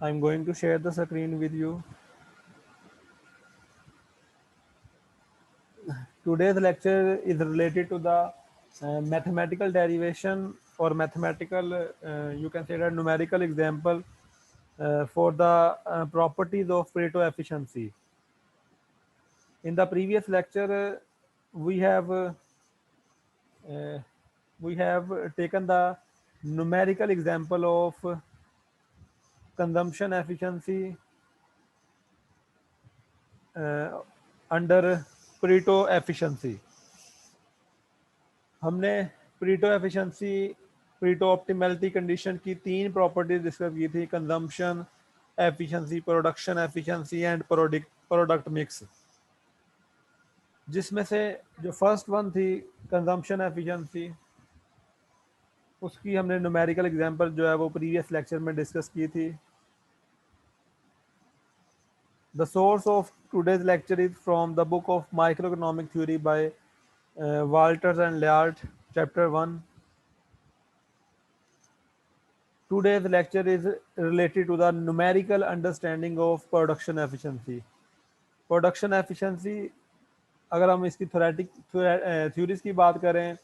I'm going to share the screen with you. Today's lecture is related to the mathematical derivation or mathematical, you can say that numerical example for the properties of Pareto efficiency. In the previous lecture, we have uh, we have taken the numerical example of consumption efficiency uh, under Pareto efficiency. हमने Pareto efficiency, Pareto optimality condition की तीन properties discuss की थी, consumption efficiency, production efficiency and product mix, जिसमें से जो first one थी consumption efficiency, उसकी हमने न्यूमेरिकल एग्जांपल जो है वो प्रीवियस लेक्चर में डिस्कस की थी. The source of today's lecture is from the book of Microeconomic Theory by Walters and Laird, chapter 1. Today's lecture is related to the numerical understanding of production efficiency. Production efficiency, अगर हम इसकी theories की बात करें,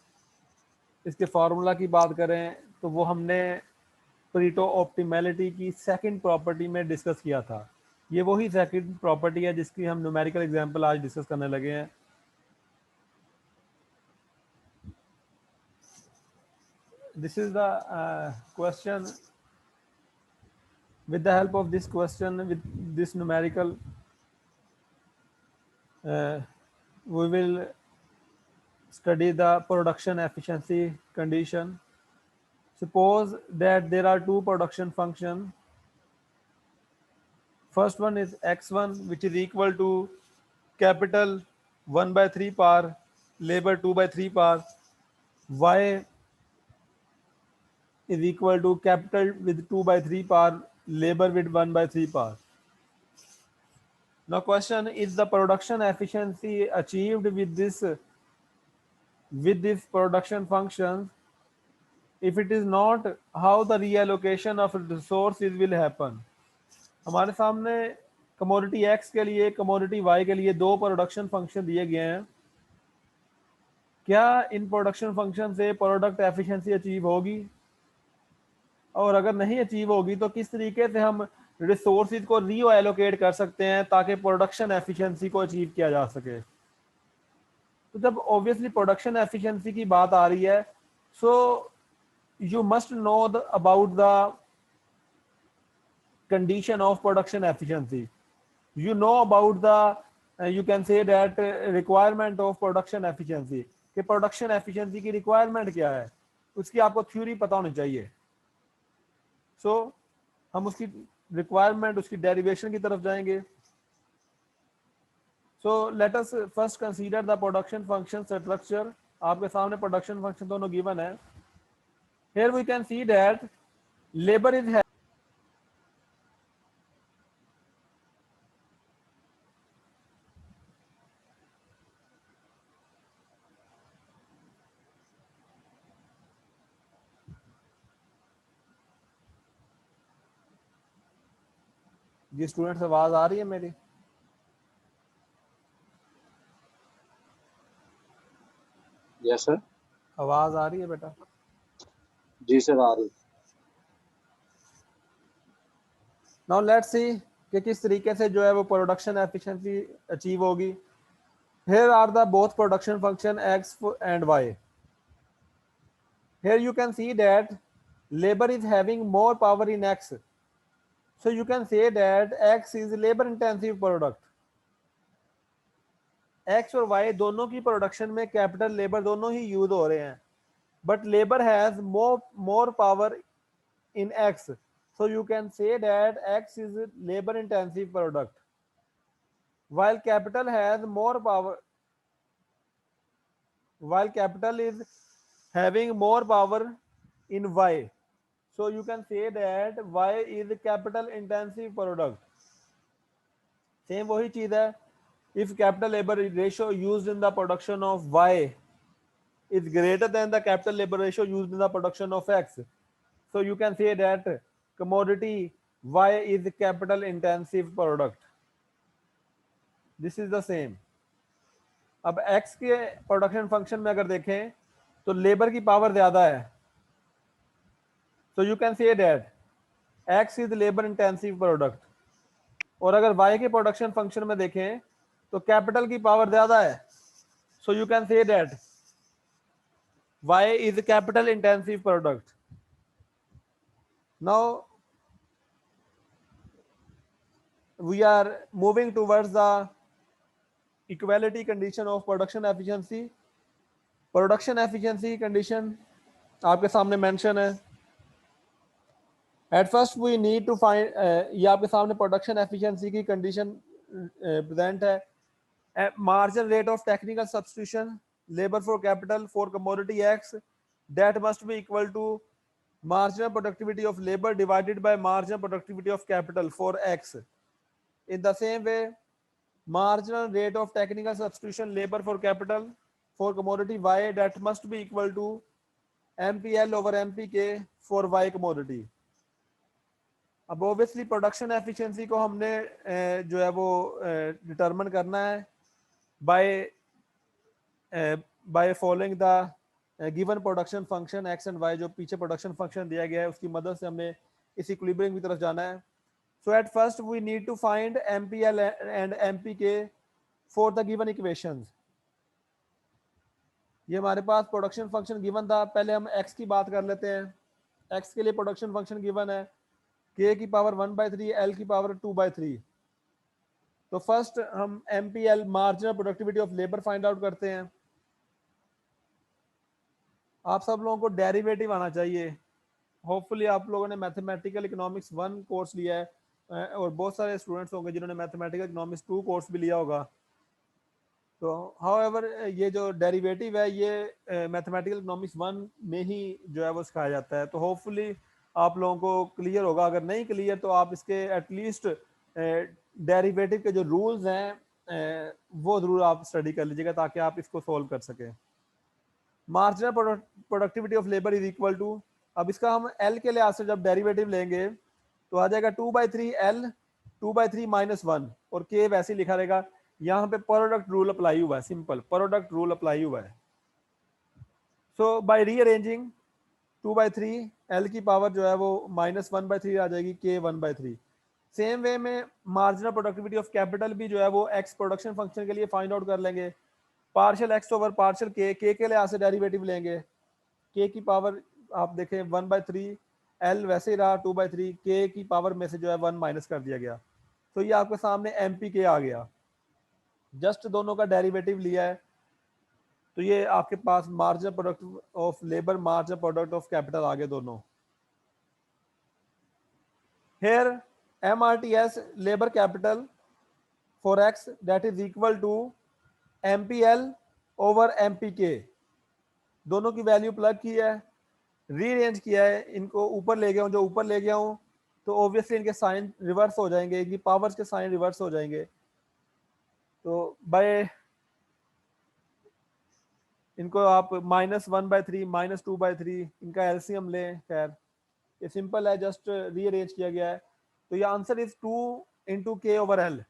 इसके formula की बात करें, तो वो हमने Pareto ऑप्टिमैलिटी की सेकंड प्रॉपर्टी में डिस्कस किया था. ये वही सेकंड प्रॉपर्टी है जिसकी हम न्यूमेरिकल एग्जांपल आज डिस्कस करने लगे हैं. This is the question. With the help of this question, with this numerical, we will study the production efficiency condition. Suppose that there are two production functions. First one is x1, which is equal to capital 1 by 3 power, labor 2 by 3 power. Y is equal to capital with 2 by 3 power, labor with 1 by 3 power. Now question is the production efficiency achieved with this production functions. If it is not, how the reallocation of resources will happen. हमारे सामने commodity X के लिए, commodity Y के लिए दो production function दिए गए हैं. क्या इन प्रोडक्शन फंक्शन से प्रोडक्ट एफिशिएंसी अचीव होगी, और अगर नहीं अचीव होगी तो किस तरीके से हम रिसोर्सेज को रीएलोकेट कर सकते हैं ताकि प्रोडक्शन एफिशिएंसी को अचीव किया जा सके. तो जब ऑब्वियसली प्रोडक्शन एफिशिएंसी की बात आ रही है, so you must know about the condition of production efficiency. You know about the you can say that requirement of production efficiency, कि production efficiency की requirement क्या है, उसकी आपको theory पता होनी चाहिए. So हम उसकी requirement, उसकी derivation की तरफ जाएंगे. So let us first consider the production function structure. आपके सामने production function दोनों given है. Here we can see that labor is जी स्टूडेंट्स आवाज आ रही है मेरी? Yes sir. आवाज आ रही है बेटा? जी सर आ रही. नाउ लेट्स सी कि किस तरीके से जो है वो प्रोडक्शन एफिशिएंसी अचीव होगी. Here are the both production function x and y. Here you can see that labor is having more power in x. So you can say that x is labor intensive product. x और y दोनों की production में capital labour दोनों ही use हो रहे हैं, but labour has more power in x. So you can say that x is labor intensive product, while capital has more power, while capital is having more power in y. So you can say that y is capital intensive product. Same वही चीज है. If capital labor ratio used in the production of y is greater than the capital labor ratio used in the production of x, so you can say that commodity y is capital intensive product, this is the same. अब x के production function में अगर देखें तो labour की power ज्यादा है, so you can say that x is labour intensive product. और अगर y के प्रोडक्शन फंक्शन में देखें तो कैपिटल की पावर ज्यादा है, so you can say that y is capital intensive product. Now we are moving towards the equality condition of production efficiency। Production efficiency condition आपके सामने मेंशन है। At first we need to find, ये आपके सामने production efficiency की condition present है। Marginal rate of technical substitution labour for capital for commodity X that must be equal to marginal productivity of labor divided by marginal productivity of capital for x। in the same way, marginal rate of technical substitution labor for capital for commodity y that must be equal to mpl over mpk for y commodity। अब obviously production efficiency को हमने जो है वो determine करना है by following the given production function X and Y. जो पीछे प्रोडक्शन फंक्शन दिया गया है उसकी मदद से हमें इस इक्विलिब्रियम की तरफ जाना है। So at first we need to find MPL and MPK for the given equations. ये हमारे पास प्रोडक्शन फंक्शन गिवन था, पहले हम एक्स की बात कर लेते हैं। एक्स के लिए प्रोडक्शन फंक्शन गिवन है के की पावर 1/3 एल की पावर 2/3। तो फर्स्ट हम MPL marginal productivity of labour find out करते हैं। आप सब लोगों को डेरिवेटिव आना चाहिए। होपफुली आप लोगों ने मैथमेटिकल इकोनॉमिक्स 1 कोर्स लिया है और बहुत सारे स्टूडेंट्स होंगे जिन्होंने मैथमेटिकल इकोनॉमिक्स 2 कोर्स भी लिया होगा। तो हाउएवर ये जो डेरिवेटिव है ये मैथमेटिकल इकोनॉमिक्स 1 में ही जो है वो सिखाया जाता है। तो होपफुली आप लोगों को क्लियर होगा। अगर नहीं क्लियर तो आप इसके एटलीस्ट डेरिवेटिव के जो रूल्स हैं वो जरूर आप स्टडी कर लीजिएगा ताकि आप इसको सोल्व कर सकें। Marginal productivity of labour is equal to, अब इसका हम एल के लिहाज से जब डेरिवेटिव लेंगे तो आ जाएगा 2/3 एल 2/3 -1 और के वैसे ही लिखा रहेगा। यहाँ पे प्रोडक्ट रूल अप्लाई हुआ है, सिंपल प्रोडक्ट रूल अप्लाई हुआ है। सो बाय रीअरेंजिंग 2/3 एल की पावर जो है वो -1/3 आ जाएगी के 1/3। सेम वे में मार्जिनल प्रोडक्टिविटी ऑफ कैपिटल भी जो है वो एक्स प्रोडक्शन फंक्शन के लिए फाइंड आउट कर लेंगे। पार्शियल एक्स ओवर पार्शियल के लिहाज से डेरिवेटिव लेंगे। के की पावर आप देखें 1/3 एल वैसे ही रहा 2/3 के की पावर में से जो है 1 माइनस कर दिया गया। तो ये आपके सामने एमपी के आ गया, जस्ट दोनों का डेरिवेटिव लिया है। तो ये आपके पास marginal product of labour marginal product of capital आ गए दोनों। Here MRTS labour capital for X that is equal to MPL over MPK। दोनों की वैल्यू प्लग की है, रीअरेंज किया है, इनको ऊपर ले गया हूँ। जो ऊपर ले गया हूँ तो ऑब्वियसली इनके साइन रिवर्स हो जाएंगे, इनकी पावर्स के साइन रिवर्स हो जाएंगे। तो बाय इनको आप -1/3 -2/3 इनका एलसीएम लें। खैर ये सिंपल है, जस्ट रीअरेंज किया गया है। तो ये answer is 2 × K over L।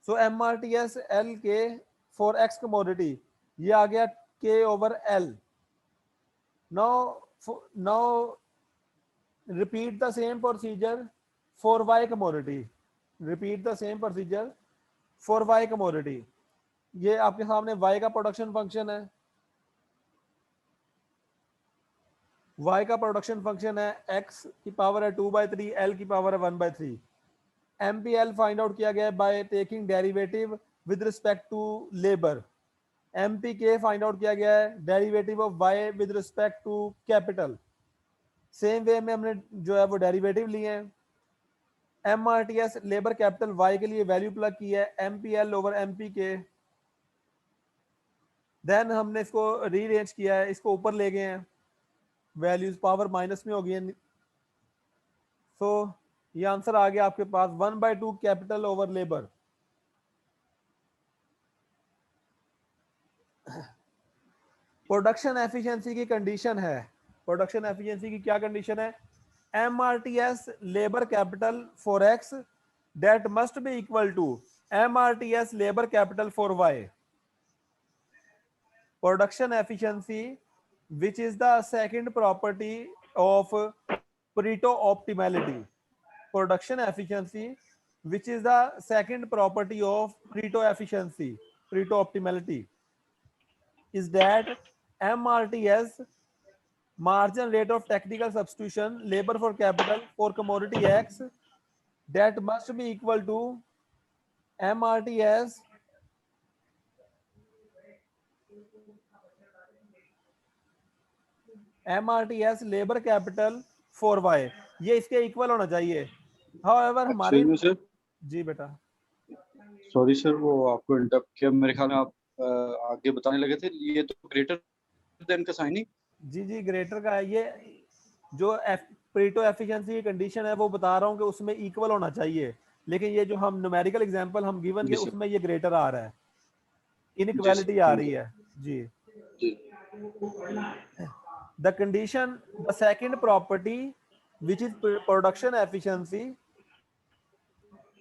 So MRTS L के फॉर एक्स कमोडिटी ये आ गया K over L। Now repeat the same procedure for y commodity। repeat the same procedure for y commodity। ये आपके सामने y का प्रोडक्शन फंक्शन है, y का प्रोडक्शन फंक्शन है, x की पावर है 2/3 l की पावर है 1/3। MPL फाइंड आउट किया गया है by taking derivative with respect to labour. MPK find out किया गया है derivative of y with respect to capital. Same way में हमने जो है वो डेरिवेटिव लिए हैं। MRTS लेबर कैपिटल y के लिए वैल्यू प्लग की है MPL ओवर MPK। देन हमने इसको रीअरेंज किया है, इसको ऊपर ले गए हैं, वैल्यूज पावर माइनस में हो गई है। सो ये आंसर आ गया आपके पास 1/2 capital over labour. Production efficiency की कंडीशन है, प्रोडक्शन एफिशिएंसी की क्या कंडीशन है MRTS labor capital for X that must be equal to MRTS labor capital for Y. Production efficiency, which is the second property of Pareto optimality. Production efficiency, which is the second property of Pareto efficiency, Pareto optimality, is that MRTS, margin rate of technical substitution, labor for capital for commodity X, that must be equal to MRTS labour capital for Y, ये इसके equal होना चाहिए। However हमारी, actually में sir, जी बेटा, sorry sir, वो आपको interrupt किया, मेरे ख्याल में आप आगे बताने लगे थे, ये तो ग्रेटर देन का साइन ही। जी जी ग्रेटर का है ये, जो परेटो एफिशिएंसी की कंडीशन है वो बता रहा हूँ कि उसमें इक्वल होना चाहिए, लेकिन ये जो हम न्यूमेरिकल एग्जांपल हम गिवन जी के सर, उसमें ये ग्रेटर आ रहा है, जी सर, इनइक्वालिटी आ ठीक रही है है जी। जी। The condition, the second property which is production efficiency,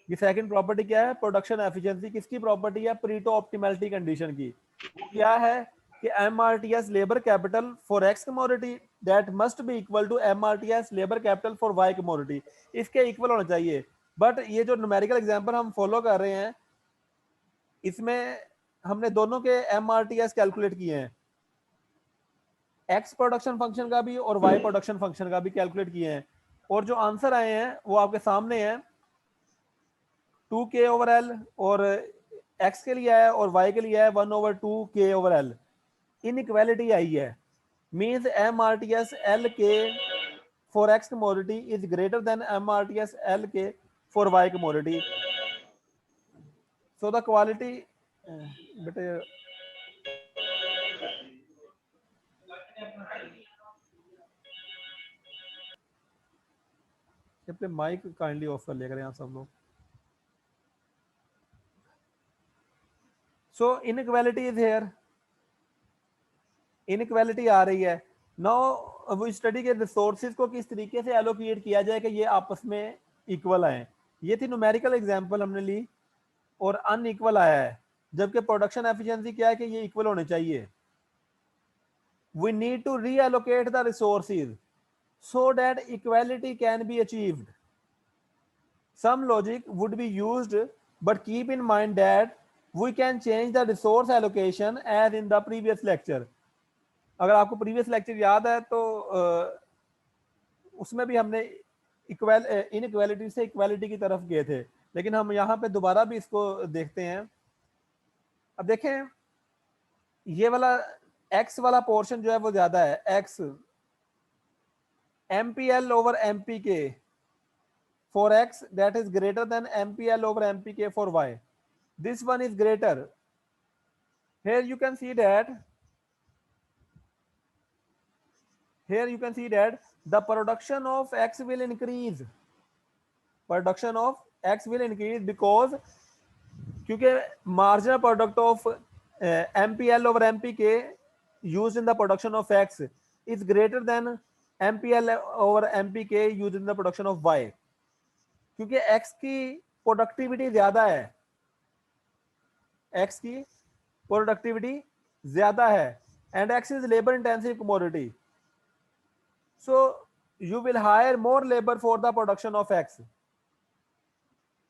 ये सेकंड प्रॉपर्टी क्या है? Production efficiency. किसकी प्रॉपर्टी है? परेटो ऑप्टिमैलिटी कंडीशन की। वो क्या है कि MRTS labour capital for X commodity that must be equal to MRTS labour capital for Y commodity, इसके इक्वल होना चाहिए। बट ये जो न्यूमेरिकल एग्जांपल हम फॉलो कर रहे हैं, इसमें हमने दोनों के MRTS कैलकुलेट किए हैं, एक्स प्रोडक्शन फंक्शन का भी और वाई प्रोडक्शन फंक्शन का भी कैलकुलेट किए हैं, और जो आंसर आए हैं वो आपके सामने हैं। 2k/L और x के लिए है और y के लिए है 1/2k/L। इनइक्वालिटी आई है, means MRTS LK for x commodity is greater than MRTS LK for y commodity. So the quality, बेटे अपने माइक काइंडली ऑफ कर लिया करें यहाँ सब लोग। सो इनइक्वालिटी इज हेयर, इनइक्वालिटी आ रही है। नाउ वो स्टडी के रिसोर्सेज को किस तरीके से एलोकेट किया जाए कि ये आपस में इक्वल आए। ये थी न्यूमेरिकल एग्जांपल हमने ली और अनइक्वल आया है, जबकि प्रोडक्शन एफिशिएंसी क्या है कि ये इक्वल होने चाहिए। We need to reallocate the resources so that equality can be achieved. Some logic would be used, but keep in mind that we can change the resource allocation as in the previous lecture. अगर आपको previous lecture याद है तो उसमें भी हमने inequality से equality की तरफ गए थे, लेकिन हम यहाँ पे दोबारा भी इसको देखते हैं। अब देखें, ये वाला x वाला पोर्शन जो है वो ज्यादा है, x MPL/MPK for x that is greater than MPL/MPK for y. This one is greater. Here you can see that the production of x will increase. Production of x will increase because क्योंकि marginal product of MPL/MPK used in the production of x is greater than MPL/MPK used in the production of y. क्योंकि x की productivity ज्यादा है, x की productivity ज्यादा है, and x is labor intensive commodity, so you will hire more labor for the production of x.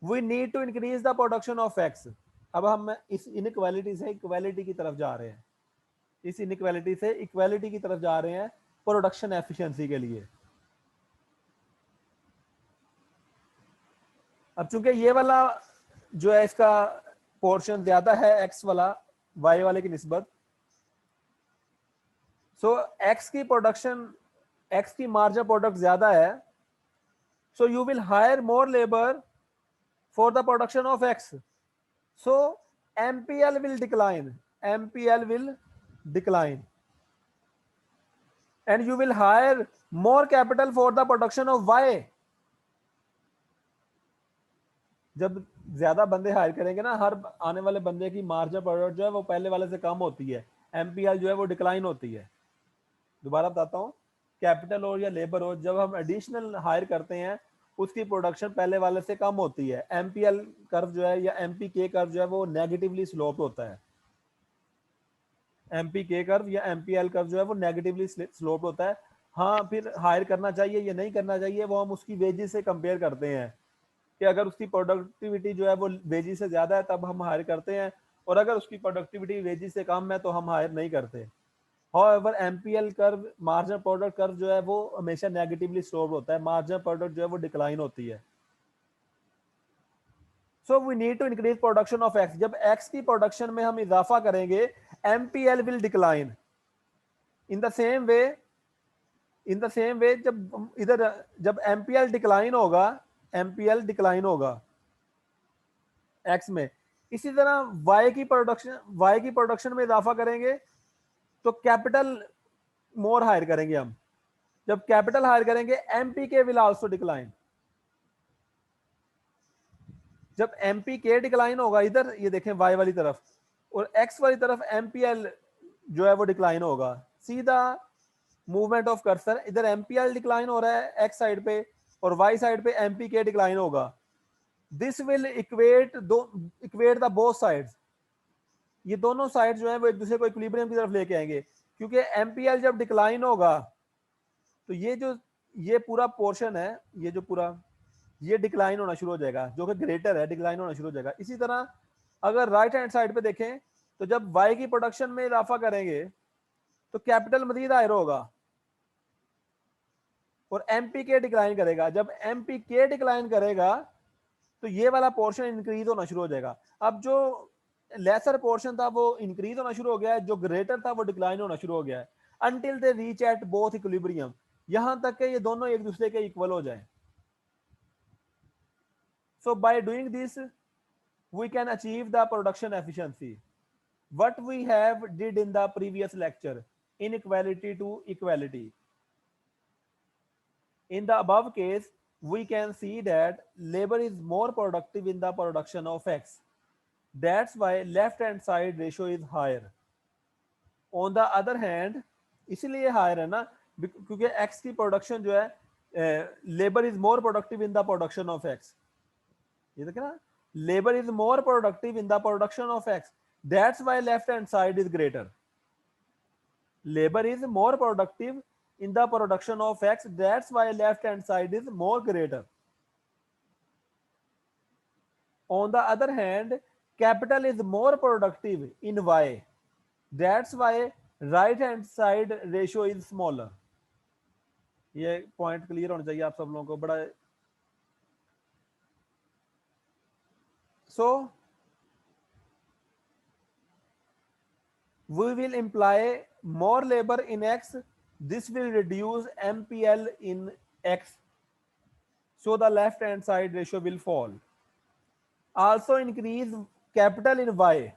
We need to increase the production of x. अब हम इस इनइक्वालिटी से इक्वालिटी की तरफ जा रहे हैं, इस इनइक्वालिटी से इक्वालिटी की तरफ जा रहे हैं प्रोडक्शन एफिशिएंसी के लिए। अब चूंकि ये वाला जो है इसका पोर्शन ज्यादा है x वाला y वाले की निस्बत, सो x की प्रोडक्शन, x की मार्जिनल प्रोडक्ट ज्यादा है, so you will hire more labour for the production of x, so MPL will decline, MPL will decline, and you will hire more capital for the production of y. जब ज्यादा बंदे higher करेंगे ना, हर आने वाले बंदे की मार्जिनल प्रोडक्ट जो है वो पहले वाले से कम होती है, MPL जो है वो डिक्लाइन होती है। दोबारा बताता हूं, कैपिटल हो या लेबर हो, जब हम एडिशनल हायर करते हैं उसकी प्रोडक्शन पहले वाले से कम होती है। एमपीएल कर्व जो है या एमपीके कर्व जो है वो नेगेटिवली स्लोप होता है। एमपीके कर्व या एमपीएल कर्व जो है वो नेगेटिवली स्लोप होता है। हाँ, फिर हायर करना चाहिए या नहीं करना चाहिए वो हम उसकी वेजेस से कंपेयर करते हैं कि अगर उसकी प्रोडक्टिविटी जो है वो वेजेस से ज़्यादा है तब हम हायर करते हैं, और अगर उसकी प्रोडक्टिविटी वेजेस से कम है तो हम हायर नहीं करते। However MPL curve, marginal product curve जो है वो हमेशा नेगेटिवली स्लोप होता है, मार्जिनल प्रोडक्ट जो है वो डिक्लाइन होती है। So we need to increase production of X. जब एक्स की प्रोडक्शन में हम इजाफा करेंगे MPL will decline. In the same way, जब इधर जब एमपीएल डिक्लाइन होगा, एमपीएल डिक्लाइन होगा एक्स में, इसी तरह वाई की प्रोडक्शन में इजाफा करेंगे तो कैपिटल मोर हायर करेंगे हम। जब कैपिटल हायर करेंगे एमपीके विल आल्सो डिक्लाइन। जब एमपीके डिक्लाइन होगा इधर, ये देखें वाई वाली तरफ, और एक्स वाली तरफ एमपीएल जो है वो डिक्लाइन होगा। सीधा मूवमेंट ऑफ कर्सर, इधर एमपीएल डिक्लाइन हो रहा है एक्स साइड पे और वाई साइड पे एमपीके डिक्लाइन होगा। This will equate the both sides. ये दोनों साइड जो है वो एक दूसरे को इक्विलिब्रियम की तरफ लेके आएंगे, क्योंकि एमपीएल जब डिक्लाइन होगा तो ये पूरा पोर्शन है, ये जो पूरा ये डिक्लाइन होना शुरू हो जाएगा, जो कि ग्रेटर है, डिक्लाइन होना शुरू हो जाएगा। इसी तरह अगर राइट हैंड साइड पे देखें तो जब वाई की प्रोडक्शन में इजाफा करेंगे तो कैपिटल मजीद हायर होगा और एमपीके डिक्लाइन करेगा। जब एमपीके डिक्लाइन करेगा तो ये वाला पोर्शन इंक्रीज होना शुरू हो जाएगा। अब जो लेसर पोर्शन था वो इंक्रीज होना शुरू हो गया है, जो ग्रेटर था वो डिक्लाइन होना शुरू हो गया है, until they reach at both equilibrium, यहां तक कि ये दोनों एक दूसरे के इक्वल हो जाएं। So by doing this, we can achieve the production efficiency. What we have did in the previous lecture, inequality to equality. In the above case, we can see that labor is more productive in the production of X. That's why left hand side ratio is higher. On the other hand, इसलिए higher है ना क्योंकि X की production जो है, labour is more productive in the production of X। ये देखे ना, labor is more productive in the production of X. That's why left hand side is greater. Labor is more productive in the production of X. That's why left hand side is more greater. On the other hand, capital is more productive in Y. That's why right hand side ratio is smaller. ये point clear होना चाहिए आप सब लोगों को बड़ा। So we will imply more labor in X. This will reduce MPL in X. So the left hand side ratio will fall. Also increase capital in Y.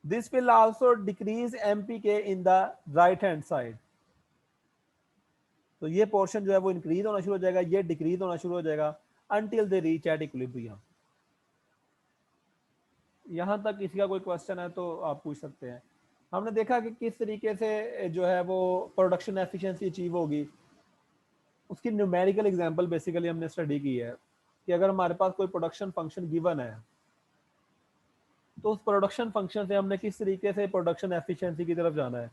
This will also decrease MPK in the right hand side. तो ये portion जो है वो increase होना शुरू हो जाएगा, ये डिक्रीज होना शुरू हो जाएगा until they reach at equilibrium. यहाँ तक किसी का कोई क्वेश्चन है तो आप पूछ सकते हैं। हमने देखा कि किस तरीके से जो है वो प्रोडक्शन एफिशिएंसी अचीव होगी, उसकी न्यूमेरिकल एग्जांपल बेसिकली हमने स्टडी की है कि अगर हमारे पास कोई प्रोडक्शन फंक्शन गिवन है तो उस प्रोडक्शन फंक्शन से हमने किस तरीके से प्रोडक्शन एफिशिएंसी की तरफ जाना है,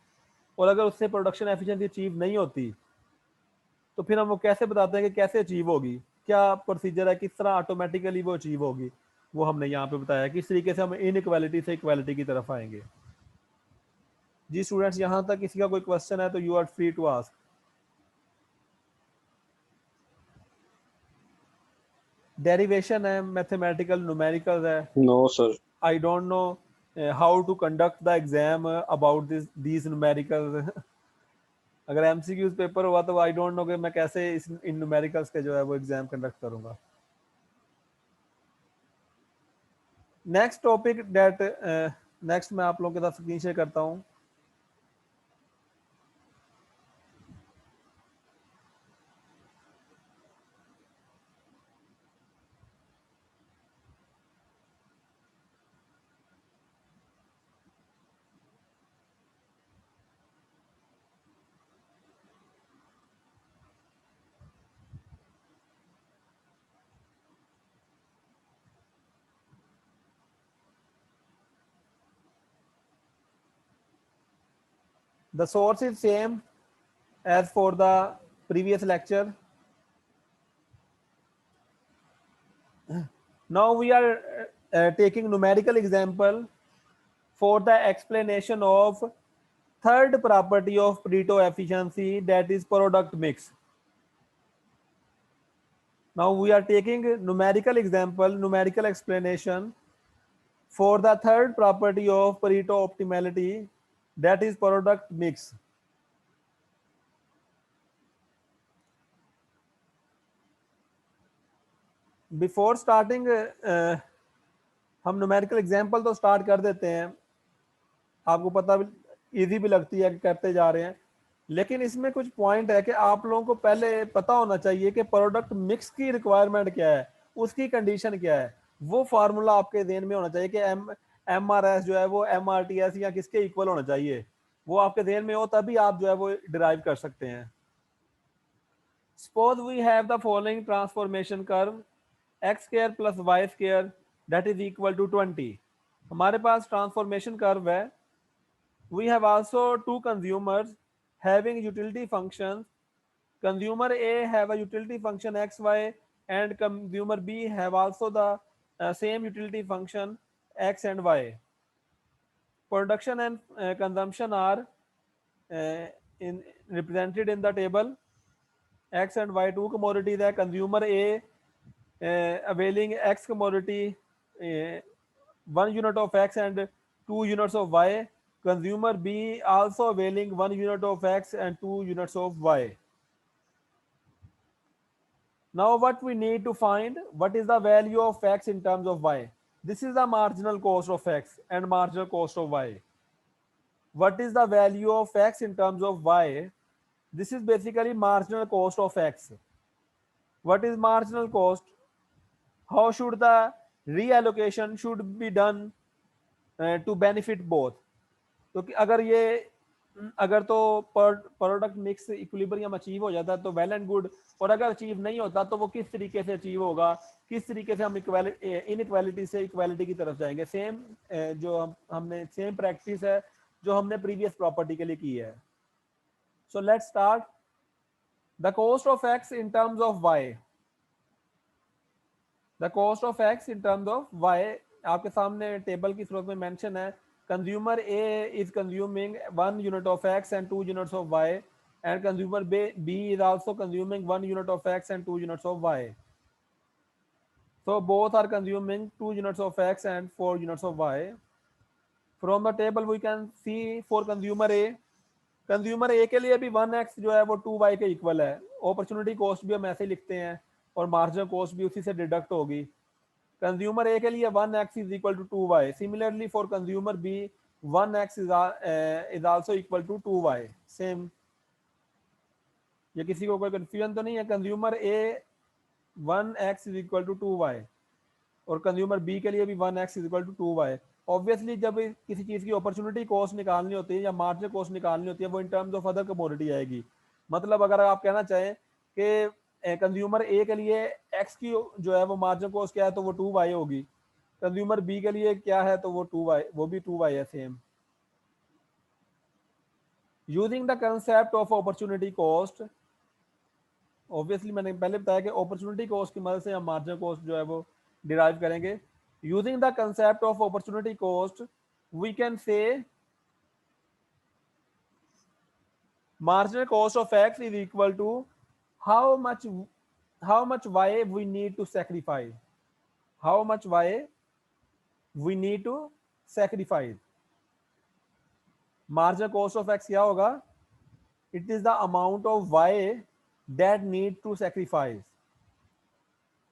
और अगर उससे प्रोडक्शन एफिशिएंसी अचीव नहीं होती तो फिर हम वो कैसे बताते हैं कि कैसे अचीव होगी, क्या प्रोसीजर है, किस तरह ऑटोमेटिकली वो अचीव होगी, वो हमने यहाँ पे बताया किस तरीके से हम इनइक्वालिटी से इक्वालिटी की तरफ आएंगे। जी स्टूडेंट्स, यहाँ तक किसी का कोई क्वेश्चन है तो you are free to ask. Derivation है, मैथमेटिकल न्यूमेरिकल है। No sir. I don't know how to conduct the exam about these numerical. अगर एमसीक्यूज पेपर हुआ तो आई डोंट नो कि मैं कैसे इन न्यूमेरिकल्स के जो है वो एग्जाम कंडक्ट करूंगा। नेक्स्ट टॉपिक डेट नेक्स्ट मैं आप लोगों के साथ स्क्रीन शेयर करता हूँ। The source is same as for the previous lecture. Now we are taking numerical example for the explanation of third property of Pareto efficiency, that is product mix. Now we are taking numerical example, numerical explanation for the third property of Pareto optimality, that is product mix. Before starting हम numerical example तो start कर देते हैं, आपको पता easy भी लगती है कि करते जा रहे हैं, लेकिन इसमें कुछ पॉइंट है कि आप लोगों को पहले पता होना चाहिए कि प्रोडक्ट मिक्स की रिक्वायरमेंट क्या है, उसकी कंडीशन क्या है। वो फार्मूला आपके ज़हन में होना चाहिए कि एम आर एस जो है वो एम आर टी एस या किसके इक्वल होना चाहिए, वो आपके ज़हन में हो तभी आप जो है वो डिराइव कर सकते हैं। Suppose we have the following transformation curve X square plus Y square that is equal to 20। हमारे पास ट्रांसफॉर्मेशन कर्व है। We have also two consumers having utility functions. Consumer A have a utility function xy and consumer B have also the same utility function x and y. Production and consumption are represented in the table. X and y two commodities है. Consumer A availing x commodity 1 unit of x and 2 units of y. Consumer B also availing 1 unit of x and 2 units of y. Now what we need to find, what is the value of x in terms of y? This is the marginal cost of x and marginal cost of y. What is the value of x in terms of y? This is basically marginal cost of x. What is marginal cost? How should the reallocation should be done to benefit both? तो कि अगर तो product mix equilibrium achieve हो जाता है तो well and good, और अगर अचीव नहीं होता तो वो किस तरीके से अचीव होगा, किस तरीके से हम इनइक्वालिटी से इक्वालिटी की तरफ जाएंगे। सेम जो हमने सेम प्रैक्टिस है जो हमने प्रीवियस प्रॉपर्टी के लिए की है। So let's start. The cost of X in terms of Y, the cost of X in terms of Y आपके सामने टेबल की सूरत में मेंशन है। Consumer A is consuming 1 unit of x and 2 units of y, and consumer B is also consuming 1 unit of x and 2 units of y. So both are consuming 2 units of x and 4 units of y. From the table we can see for consumer A के लिए भी 1x जो है वो 2y के equal है। Opportunity cost भी हम ऐसे ही लिखते हैं और मार्जिनल कॉस्ट भी उसी से डिडक्ट होगी। कंज्यूमर ए के लिए 1x is equal to 2y। Similarly for consumer B 1x is also equal to 2y। Same, ये किसी को कोई कंफ्यूजन तो नहीं है। Consumer A 1x is equal to 2y और कंज्यूमर बी के लिए भी 1x is equal to 2y। Obviously जब किसी चीज़ की अपॉर्चुनिटी कॉस्ट निकालनी होती है या मार्जिनल कॉस्ट निकालनी होती है वो इन टर्म्स ऑफ अदर कमोडिटी आएगी। मतलब अगर आप कहना चाहें कि कंज्यूमर ए के लिए एक्स की जो है वो मार्जिनल कॉस्ट क्या है तो वो 2y होगी, कंज्यूमर बी के लिए क्या है तो वो 2y, वो भी 2y है same. Using the concept of opportunity cost, obviously मैंने पहले बताया कि अपॉर्चुनिटी कॉस्ट की मदद से हम मार्जिनल कॉस्ट जो है वो डिराइव करेंगे। Using the concept of opportunity cost we can say marginal cost of x is equal to how much y we need to sacrifice, how much y we need to sacrifice। marginal cost of x क्या होगा? it is the amount of y that need to sacrifice।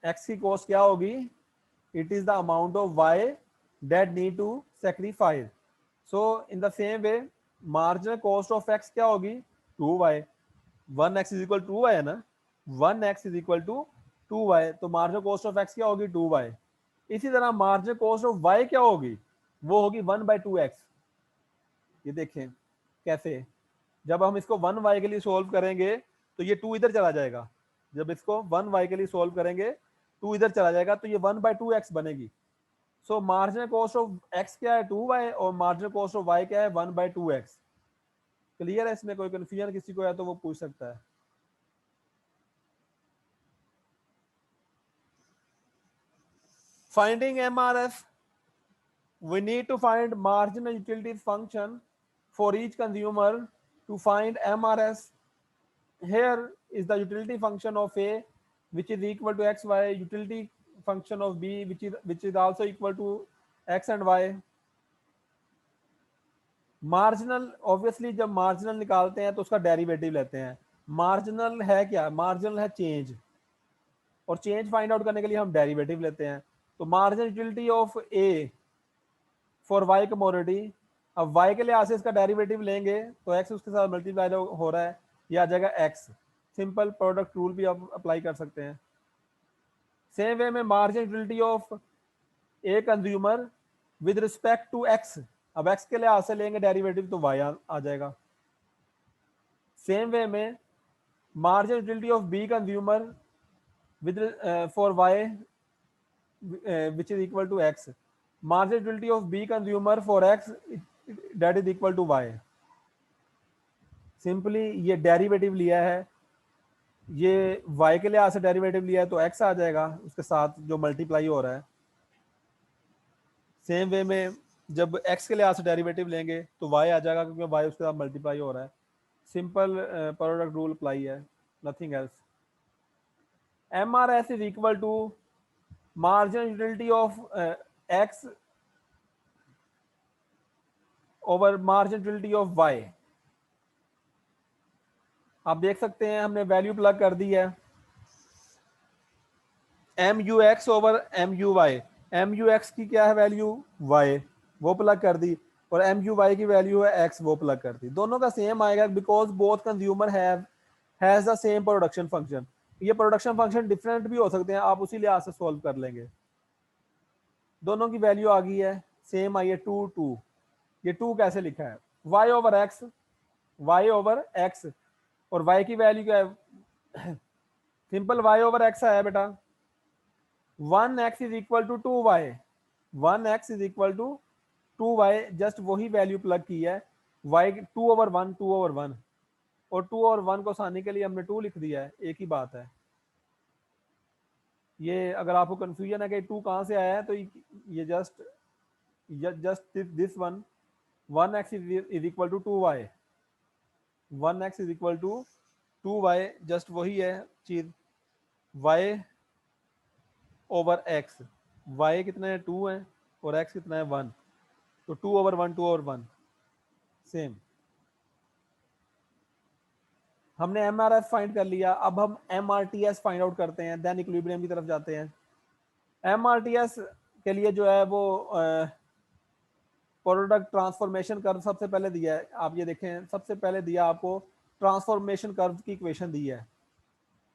x की cost क्या होगी? it is the amount of y that need to sacrifice। so in the same way marginal cost of x क्या होगी? 2y। 1x is equal 2y है ना, 1x is equal to 2y, तो marginal cost of x क्या होगी? 2y। इसी तरह marginal cost of y क्या होगी? वो होगी 1/2x। ये देखें कैसे, जब हम इसको 1y के लिए सोल्व करेंगे तो ये 2 इधर चला जाएगा, जब इसको 1y के लिए सोल्व करेंगे 2 इधर चला जाएगा तो ये 1/2x बनेगी। सो मार्जिनल कॉस्ट ऑफ x क्या है? 2y और मार्जिनल कॉस्ट ऑफ y क्या है? 1/2x। क्लियर है? इसमें कोई कंफ्यूजन किसी को है तो वो पूछ सकता है। Finding MRS, we need to find marginal utilities function for each consumer. To find MRS, here is the utility function of A, which is equal to xy, utility function of B, which is also equal to x and y. Marginal, obviously जब marginal निकालते हैं तो उसका derivative लेते हैं। Marginal है क्या? Marginal है चेंज, और चेंज फाइंड आउट करने के लिए हम डेरिवेटिव लेते हैं। तो marginal utility of A for Y commodity, अब वाई के लिहाज से इसका डेरिवेटिव लेंगे तो एक्स उसके साथ मल्टीप्लाई हो रहा है, ये आ जाएगा एक्स। सिंपल प्रोडक्ट रूल भी आप अप्लाई कर सकते हैं। सेम वे में marginal utility of A consumer with respect to X, अब एक्स के लिहाज से लेंगे डेरिवेटिव तो वाई आ जाएगा। सेम वे में marginal utility of B consumer with for Y which is equal to x, marginal utility of b consumer for x that is equal to y। Simply ये derivative लिया है, ये y के लिहाज से derivative लिया है तो x आ जाएगा उसके साथ जो मल्टीप्लाई हो रहा है। सेम वे में जब x के लिहाज से डेरिवेटिव लेंगे तो y आ जाएगा क्योंकि y उसके साथ मल्टीप्लाई हो रहा है। सिंपल प्रोडक्ट रूल अप्लाई है, nothing else. MRS is equal to marginal utility of x over marginal utility of y। आप देख सकते हैं हमने वैल्यू प्लग कर दी है, M U X over M U Y. M U X की क्या है वैल्यू? y, वो प्लग कर दी, और एम यू वाई की वैल्यू है x, वो प्लग कर दी। दोनों का सेम आएगा because both consumer has the same production function. ये प्रोडक्शन फंक्शन डिफरेंट भी हो सकते हैं, आप उसी लिहाज से सॉल्व कर लेंगे। दोनों की वैल्यू आ गई है, सेम आई है 2 2। ये 2 कैसे लिखा है? y over X, y over X, और y की वैल्यू क्या है? सिंपल y ओवर एक्स आया बेटा, 1x is equal to 2y, 1x is equal to 2y, just वही वैल्यू प्लग की है। y 2 ओवर 1, 2 ओवर 1, और 2 और 1 को सारने के लिए हमने 2 लिख दिया है, एक ही बात है। ये अगर आपको कंफ्यूजन है कि 2 कहाँ से आया है तो ये just this one, 1x is equal to 2y, 1x is equal to 2y, just वही है चीज। y ओवर x, y कितना है? 2 है, और x कितना है? 1, तो 2 ओवर 1, 2 ओवर 1 सेम। हमने MRS फाइंड कर लिया, अब हम MRTS फाइंड आउट करते हैं, देन इक्विलिब्रियम की तरफ जाते हैं। MRTS के लिए जो है वो प्रोडक्ट ट्रांसफॉर्मेशन कर्व सबसे पहले दिया है। आप ये देखें, सबसे पहले दिया आपको ट्रांसफॉर्मेशन कर्व की इक्वेशन दी है,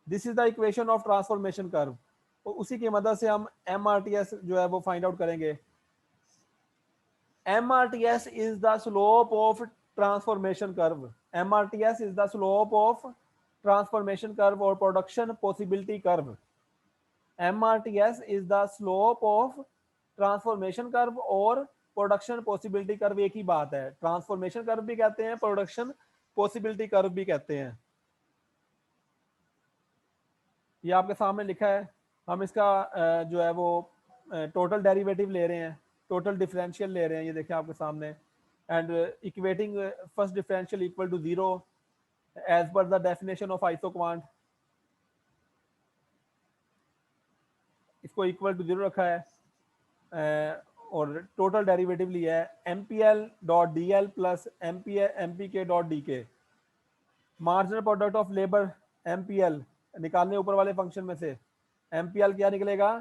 this is the equation of transformation curve, और उसी की मदद से हम MRTS जो है वो फाइंड आउट करेंगे। MRTS is the slope of transformation curve, MRTS is the slope of transformation curve or production possibility curve। MRTS is the slope of transformation curve और प्रोडक्शन पॉसिबिलिटी कर्व एक ही बात है। Transformation curve भी कहते हैं, production possibility curve भी कहते हैं। ये आपके सामने लिखा है, हम इसका जो है वो टोटल डेरिवेटिव ले रहे हैं, टोटल डिफरेंशियल ले रहे हैं, ये देखें आपके सामने, and equating first differential equal to 0 as per the definition of isoquant. इसको इक्वल टू 0 रखा है, और टोटल डेरिवेटिव लिया है MPL dot DL plus MPK dot DK। Marginal product of labour MPL निकालने ऊपर वाले फंक्शन में से, MPL क्या निकलेगा?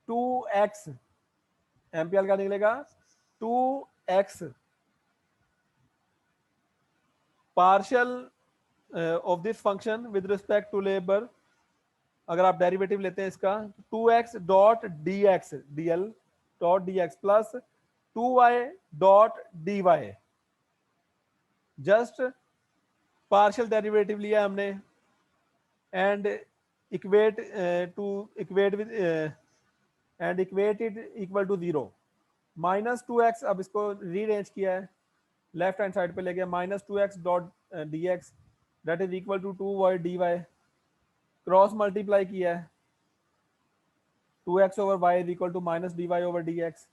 2x, MPL क्या निकलेगा? 2x partial of this function with respect to labour. अगर आप डेरिवेटिव लेते हैं इसका, 2x dot dx dl dot dx plus 2y dot dy, just partial derivative लिया हमने, and equate with and equate it equal to 0 minus 2x। अब इसको rearrange किया है, लेफ्ट हैंड साइड पे ले गया minus 2x dot D X that is equal to 2y dy, cross multiply किया है 2x over Y is equal to minus D Y over D X,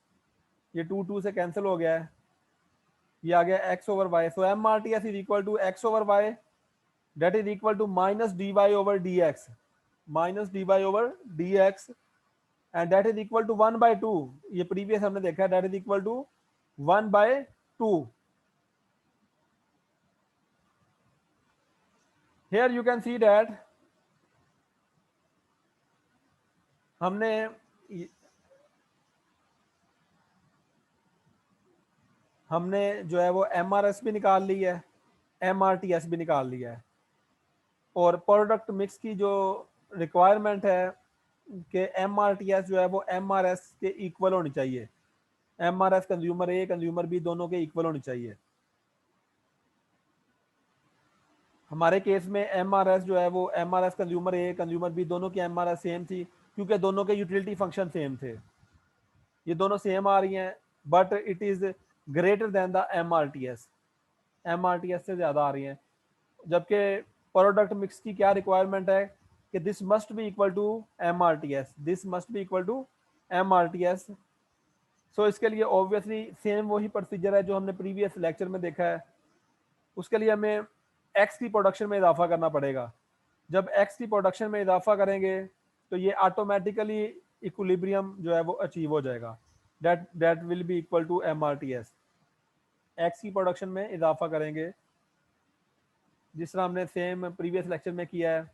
ये 2 से कैंसिल हो गया है, ये आ गया x over Y, so M R T S is equal to x over Y that is equal to minus D Y over D X, minus D Y over D X and that is equal to 1/2, ये previous हमने देखा है, that is equal to 1/2। here you can see that हमने जो है वो MRS भी निकाल ली है, MRTS भी निकाल लिया है, और प्रोडक्ट मिक्स की जो रिक्वायरमेंट है कि MRTS जो है वो MRS के इक्वल होनी चाहिए, MRS consumer A consumer B दोनों के इक्वल होनी चाहिए। हमारे केस में MRS जो है वो MRS consumer A consumer B दोनों की MRS सेम थी, क्योंकि दोनों के यूटिलिटी फंक्शन सेम थे, ये दोनों सेम आ रही हैं, but it is greater than the MRTS से ज़्यादा आ रही हैं, जबकि प्रोडक्ट मिक्स की क्या रिक्वायरमेंट है कि this must be equal to MRTS, this must be equal to MRTS। So इसके लिए ऑब्वियसली सेम वही प्रोसीजर है जो हमने प्रीवियस लेक्चर में देखा है, उसके लिए हमें एक्स की प्रोडक्शन में इजाफा करना पड़ेगा। जब एक्स की प्रोडक्शन में इजाफा करेंगे तो ये ऑटोमेटिकली इक्विलिब्रियम जो है वो अचीव हो जाएगा, that will be equal to MRTS। X की प्रोडक्शन में इजाफा करेंगे जिस तरह हमने सेम प्रीवियस लेक्चर में किया है,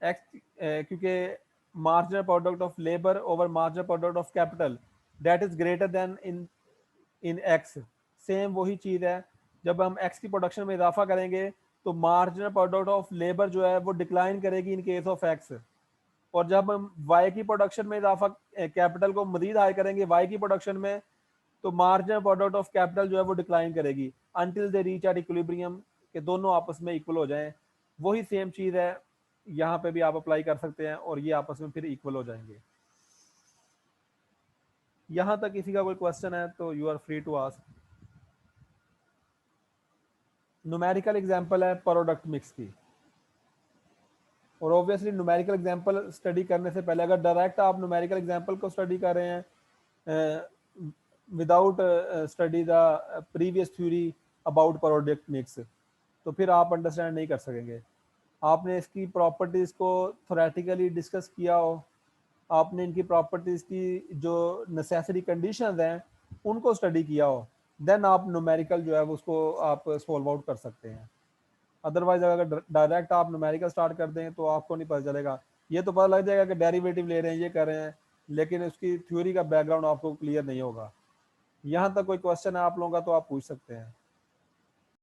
एक्स क्योंकि marginal product of labour over marginal product of capital that is greater then in x, same वही चीज़ है, जब हम एक्स की प्रोडक्शन में इजाफा करेंगे तो मार्जिनल प्रोडक्ट ऑफ लेबर जो है वो डिक्लाइन करेगी इन केस ऑफ एक्स, और जब हम वाई की प्रोडक्शन में इजाफा कैपिटल को मजीद हाई करेंगे वाई की प्रोडक्शन में, तो मार्जिनल प्रोडक्ट ऑफ कैपिटल जो है वो डिक्लाइन करेगी until they reach at equilibrium, के दोनों आपस में इक्वल हो जाएं। वही सेम चीज़ है यहाँ पे भी आप अप्लाई कर सकते हैं और ये आपस में फिर इक्वल हो जाएंगे। यहाँ तक किसी का कोई क्वेश्चन है तो you are free to ask. Numerical example है प्रोडक्ट मिक्स की, और ऑब्वियसली न्यूमेरिकल एग्जांपल स्टडी करने से पहले अगर डायरेक्ट आप न्यूमेरिकल एग्जांपल को स्टडी कर रहे हैं without study the previous theory about product mix, तो फिर आप अंडरस्टैंड नहीं कर सकेंगे। आपने इसकी प्रॉपर्टीज़ को थोरेटिकली डिस्कस किया हो, आपने इनकी प्रॉपर्टीज़ की जो नेसेसरी कंडीशंस हैं उनको स्टडी किया हो, देन आप न्यूमेरिकल जो है उसको आप सॉल्व आउट कर सकते हैं। अदरवाइज अगर डायरेक्ट आप न्यूमेरिकल स्टार्ट कर दें तो आपको नहीं पता चलेगा, ये तो पता लग जाएगा कि डेरिवेटिव ले रहे हैं ये कर रहे हैं, लेकिन उसकी थ्योरी का बैकग्राउंड आपको क्लियर नहीं होगा। यहाँ तक कोई क्वेश्चन है आप लोगों का तो आप पूछ सकते हैं।